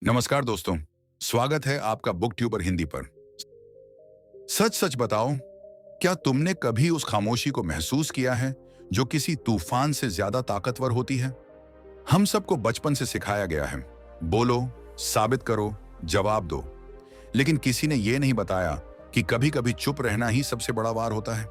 नमस्कार दोस्तों। स्वागत है आपका बुक ट्यूबर हिंदी पर। सच सच बताओ, क्या तुमने कभी उस खामोशी को महसूस किया है जो किसी तूफान से ज्यादा ताकतवर होती है? हम सबको बचपन से सिखाया गया है, बोलो, साबित करो, जवाब दो। लेकिन किसी ने यह नहीं बताया कि कभी कभी चुप रहना ही सबसे बड़ा वार होता है।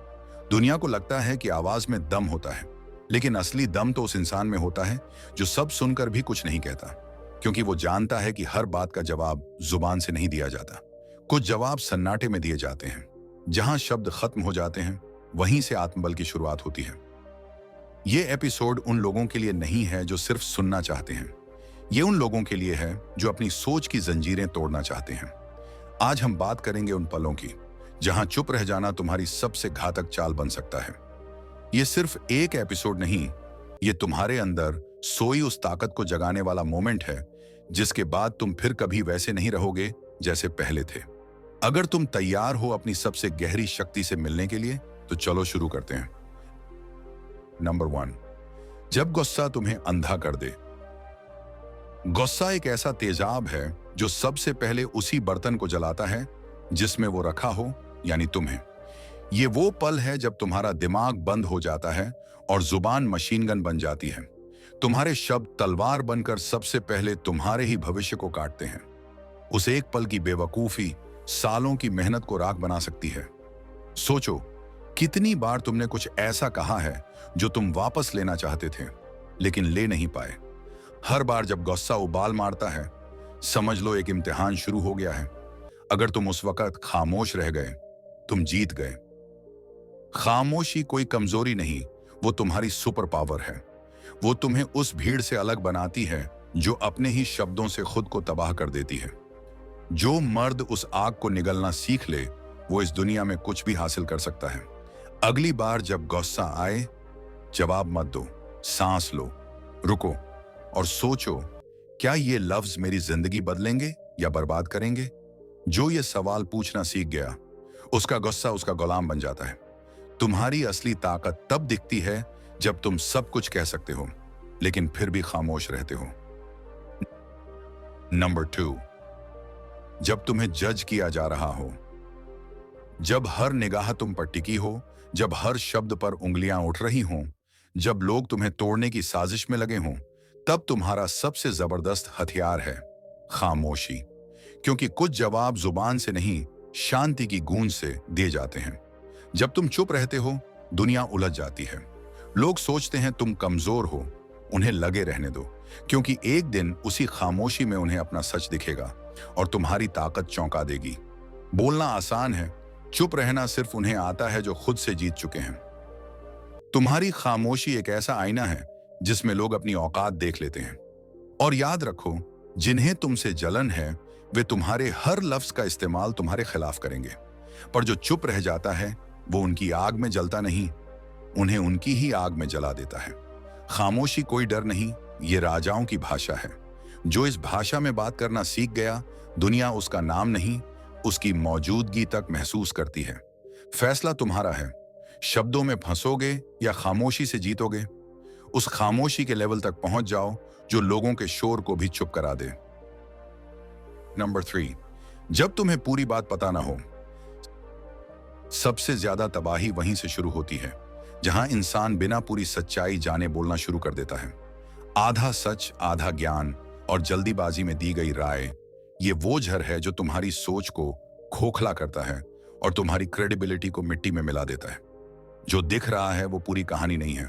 दुनिया को लगता है कि आवाज में दम होता है, लेकिन असली दम तो उस इंसान में होता है जो सब सुनकर भी कुछ नहीं कहता, क्योंकि वो जानता है कि हर बात का जवाब जुबान से नहीं दिया जाता। कुछ जवाब सन्नाटे में दिए जाते हैं। जहां शब्द खत्म हो जाते हैं, वहीं से आत्मबल की शुरुआत होती है। ये एपिसोड उन लोगों के लिए नहीं है जो सिर्फ सुनना चाहते हैं। ये उन लोगों के लिए है जो अपनी सोच की जंजीरें तोड़ना चाहते हैं। आज हम बात करेंगे उन पलों की जहां चुप रह जाना तुम्हारी सबसे घातक चाल बन सकता है। ये सिर्फ एक एपिसोड नहीं, ये तुम्हारे अंदर सोई उस ताकत को जगाने वाला मोमेंट है जिसके बाद तुम फिर कभी वैसे नहीं रहोगे जैसे पहले थे। अगर तुम तैयार हो अपनी सबसे गहरी शक्ति से मिलने के लिए, तो चलो शुरू करते हैं। नंबर 1, जब गुस्सा तुम्हें अंधा कर दे। गुस्सा एक ऐसा तेजाब है जो सबसे पहले उसी बर्तन को जलाता है जिसमें वो रखा हो, यानी तुम्हें। ये वो पल है जब तुम्हारा दिमाग बंद हो जाता है और जुबान मशीन गन बन जाती है। तुम्हारे शब्द तलवार बनकर सबसे पहले तुम्हारे ही भविष्य को काटते हैं। उस एक पल की बेवकूफी सालों की मेहनत को राख बना सकती है। सोचो, कितनी बार तुमने कुछ ऐसा कहा है जो तुम वापस लेना चाहते थे लेकिन ले नहीं पाए। हर बार जब गुस्सा उबाल मारता है, समझ लो एक इम्तिहान शुरू हो गया है। अगर तुम उस वक्त खामोश रह गए, तुम जीत गए। खामोशी कोई कमजोरी नहीं, वो तुम्हारी सुपर पावर है। वो तुम्हें उस भीड़ से अलग बनाती है जो अपने ही शब्दों से खुद को तबाह कर देती है। जो मर्द उस आग को निगलना सीख ले, वो इस दुनिया में कुछ भी हासिल कर सकता है। अगली बार जब गुस्सा आए, जवाब मत दो, सांस लो, रुको और सोचो, क्या ये लफ्ज मेरी जिंदगी बदलेंगे या बर्बाद करेंगे? जो ये सवाल पूछना सीख गया, उसका गुस्सा उसका गुलाम बन जाता है। तुम्हारी असली ताकत तब दिखती है जब तुम सब कुछ कह सकते हो लेकिन फिर भी खामोश रहते हो। नंबर 2, जब तुम्हें जज किया जा रहा हो। जब हर निगाह तुम पर टिकी हो, जब हर शब्द पर उंगलियां उठ रही हों, जब लोग तुम्हें तोड़ने की साजिश में लगे हों, तब तुम्हारा सबसे जबरदस्त हथियार है खामोशी। क्योंकि कुछ जवाब जुबान से नहीं, शांति की गूंज से दिए जाते हैं। जब तुम चुप रहते हो, दुनिया उलझ जाती है। लोग सोचते हैं तुम कमजोर हो, उन्हें लगे रहने दो, क्योंकि एक दिन उसी खामोशी में उन्हें अपना सच दिखेगा और तुम्हारी ताकत चौंका देगी। बोलना आसान है, चुप रहना सिर्फ उन्हें आता है जो खुद से जीत चुके हैं। तुम्हारी खामोशी एक ऐसा आईना है जिसमें लोग अपनी औकात देख लेते हैं। और याद रखो, जिन्हें तुमसे जलन है, वे तुम्हारे हर लफ्ज का इस्तेमाल तुम्हारे खिलाफ करेंगे। पर जो चुप रह जाता है, वो उनकी आग में जलता नहीं, उन्हें उनकी ही आग में जला देता है। खामोशी कोई डर नहीं, ये राजाओं की भाषा है। जो इस भाषा में बात करना सीख गया, दुनिया उसका नाम नहीं, उसकी मौजूदगी तक महसूस करती है। फैसला तुम्हारा है, शब्दों में फंसोगे या खामोशी से जीतोगे। उस खामोशी के लेवल तक पहुंच जाओ जो लोगों के शोर को भी चुप करा दे। नंबर 3, जब तुम्हें पूरी बात पता ना हो। सबसे ज्यादा तबाही वहीं से शुरू होती है जहां इंसान बिना पूरी सच्चाई जाने बोलना शुरू कर देता है। आधा सच, आधा ज्ञान और जल्दीबाजी में दी गई राय, ये वो जहर है जो तुम्हारी सोच को खोखला करता है और तुम्हारी क्रेडिबिलिटी को मिट्टी में मिला देता है। जो दिख रहा है वो पूरी कहानी नहीं है,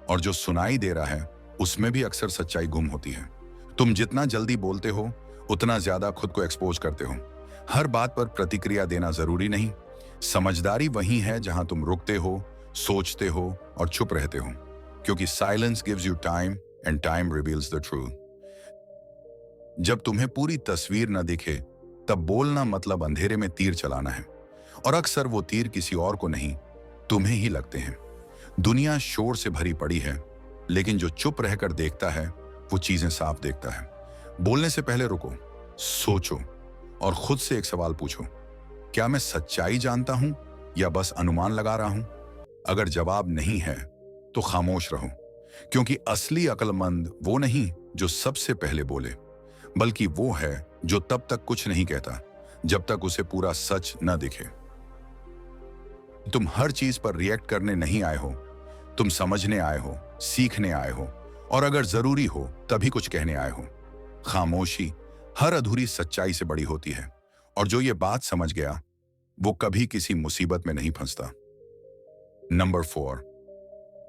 और जो सुनाई दे रहा है उसमें भी अक्सर सच्चाई गुम होती है। तुम जितना जल्दी बोलते हो, उतना ज्यादा खुद को एक्सपोज करते हो। हर बात पर प्रतिक्रिया देना जरूरी नहीं। समझदारी वही है जहां तुम रुकते हो, सोचते हो और चुप रहते हो, क्योंकि silence gives you time and time reveals the truth. जब तुम्हें पूरी तस्वीर न दिखे, तब बोलना मतलब अंधेरे में तीर चलाना है, और अक्सर वो तीर किसी और को नहीं, तुम्हें ही लगते हैं। दुनिया शोर से भरी पड़ी है, लेकिन जो चुप रहकर देखता है वो चीजें साफ देखता है। बोलने से पहले रुको, सोचो और खुद से एक सवाल पूछो, क्या मैं सच्चाई जानता हूं या बस अनुमान लगा रहा हूं? अगर जवाब नहीं है तो खामोश रहो, क्योंकि असली अक्लमंद वो नहीं जो सबसे पहले बोले, बल्कि वो है जो तब तक कुछ नहीं कहता जब तक उसे पूरा सच न दिखे। तुम हर चीज पर रिएक्ट करने नहीं आए हो, तुम समझने आए हो, सीखने आए हो, और अगर जरूरी हो तभी कुछ कहने आए हो। खामोशी हर अधूरी सच्चाई से बड़ी होती है, और जो ये बात समझ गया वो कभी किसी मुसीबत में नहीं फंसता। नंबर 4,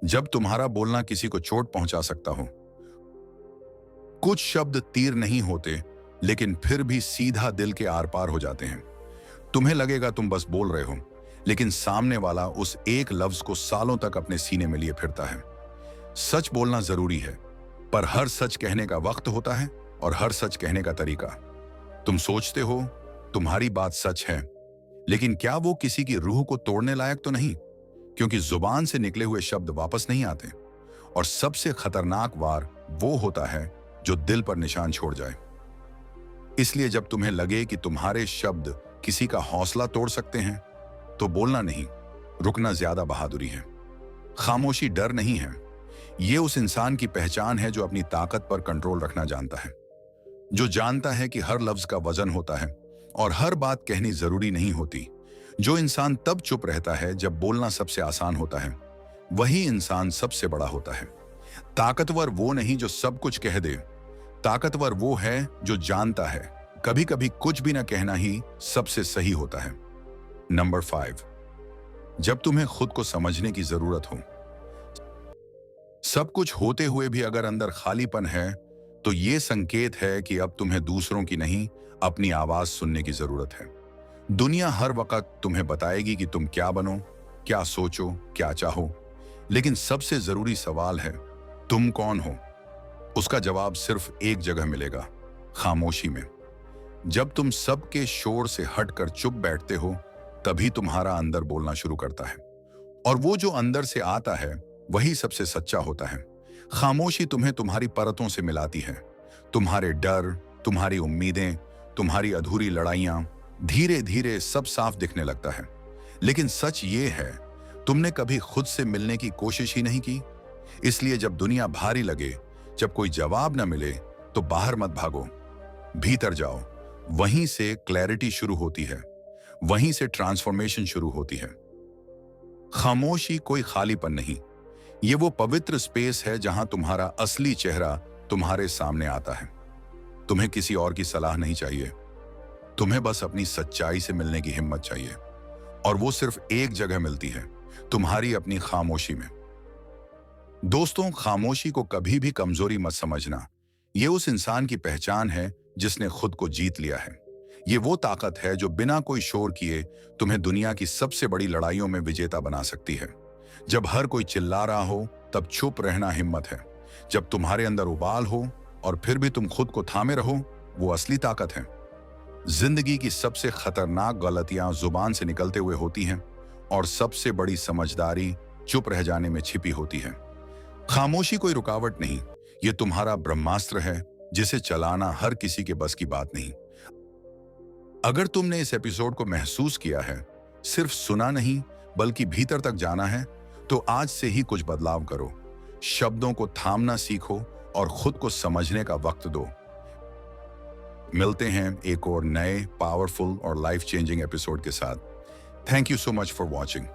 जब तुम्हारा बोलना किसी को चोट पहुंचा सकता हो। कुछ शब्द तीर नहीं होते, लेकिन फिर भी सीधा दिल के आर पार हो जाते हैं। तुम्हें लगेगा तुम बस बोल रहे हो, लेकिन सामने वाला उस एक लफ्ज को सालों तक अपने सीने में लिए फिरता है। सच बोलना जरूरी है, पर हर सच कहने का वक्त होता है और हर सच कहने का तरीका। तुम सोचते हो तुम्हारी बात सच है, लेकिन क्या वो किसी की रूह को तोड़ने लायक तो नहीं? क्योंकि जुबान से निकले हुए शब्द वापस नहीं आते, और सबसे खतरनाक वार वो होता है जो दिल पर निशान छोड़ जाए। इसलिए जब तुम्हें लगे कि तुम्हारे शब्द किसी का हौसला तोड़ सकते हैं, तो बोलना नहीं, रुकना ज्यादा बहादुरी है। खामोशी डर नहीं है, ये उस इंसान की पहचान है जो अपनी ताकत पर कंट्रोल रखना जानता है, जो जानता है कि हर लफ्ज का वजन होता है और हर बात कहनी जरूरी नहीं होती। जो इंसान तब चुप रहता है जब बोलना सबसे आसान होता है, वही इंसान सबसे बड़ा होता है। ताकतवर वो नहीं जो सब कुछ कह दे, ताकतवर वो है जो जानता है कभी कभी कुछ भी ना कहना ही सबसे सही होता है। नंबर 5, जब तुम्हें खुद को समझने की जरूरत हो। सब कुछ होते हुए भी अगर अंदर खालीपन है, तो ये संकेत है कि अब तुम्हें दूसरों की नहीं, अपनी आवाज सुनने की जरूरत है। दुनिया हर वक्त तुम्हें बताएगी कि तुम क्या बनो, क्या सोचो, क्या चाहो, लेकिन सबसे जरूरी सवाल है, तुम कौन हो? उसका जवाब सिर्फ एक जगह मिलेगा, खामोशी में। जब तुम सबके शोर से हटकर चुप बैठते हो, तभी तुम्हारा अंदर बोलना शुरू करता है, और वो जो अंदर से आता है वही सबसे सच्चा होता है। खामोशी तुम्हें तुम्हारी परतों से मिलाती है, तुम्हारे डर, तुम्हारी उम्मीदें, तुम्हारी अधूरी लड़ाइयां, धीरे धीरे सब साफ दिखने लगता है। लेकिन सच ये है, तुमने कभी खुद से मिलने की कोशिश ही नहीं की। इसलिए जब दुनिया भारी लगे, जब कोई जवाब न मिले, तो बाहर मत भागो, भीतर जाओ। वहीं से क्लैरिटी शुरू होती है, वहीं से ट्रांसफॉर्मेशन शुरू होती है। खामोशी कोई खालीपन नहीं, ये वो पवित्र स्पेस है जहां तुम्हारा असली चेहरा तुम्हारे सामने आता है। तुम्हें किसी और की सलाह नहीं चाहिए, तुम्हें बस अपनी सच्चाई से मिलने की हिम्मत चाहिए, और वो सिर्फ एक जगह मिलती है, तुम्हारी अपनी खामोशी में। दोस्तों, खामोशी को कभी भी कमजोरी मत समझना। ये उस इंसान की पहचान है जिसने खुद को जीत लिया है। ये वो ताकत है जो बिना कोई शोर किए तुम्हें दुनिया की सबसे बड़ी लड़ाइयों में विजेता बना सकती है। जब हर कोई चिल्ला रहा हो, तब चुप रहना हिम्मत है। जब तुम्हारे अंदर उबाल हो और फिर भी तुम खुद को थामे रहो, वो असली ताकत है। जिंदगी की सबसे खतरनाक गलतियां जुबान से निकलते हुए होती हैं, और सबसे बड़ी समझदारी चुप रह जाने में छिपी होती है। खामोशी कोई रुकावट नहीं, ये तुम्हारा ब्रह्मास्त्र है जिसे चलाना हर किसी के बस की बात नहीं। अगर तुमने इस एपिसोड को महसूस किया है, सिर्फ सुना नहीं बल्कि भीतर तक जाना है, तो आज से ही कुछ बदलाव करो। शब्दों को थामना सीखो और खुद को समझने का वक्त दो। मिलते हैं एक और नए पावरफुल और लाइफ चेंजिंग एपिसोड के साथ। Thank you so much for watching.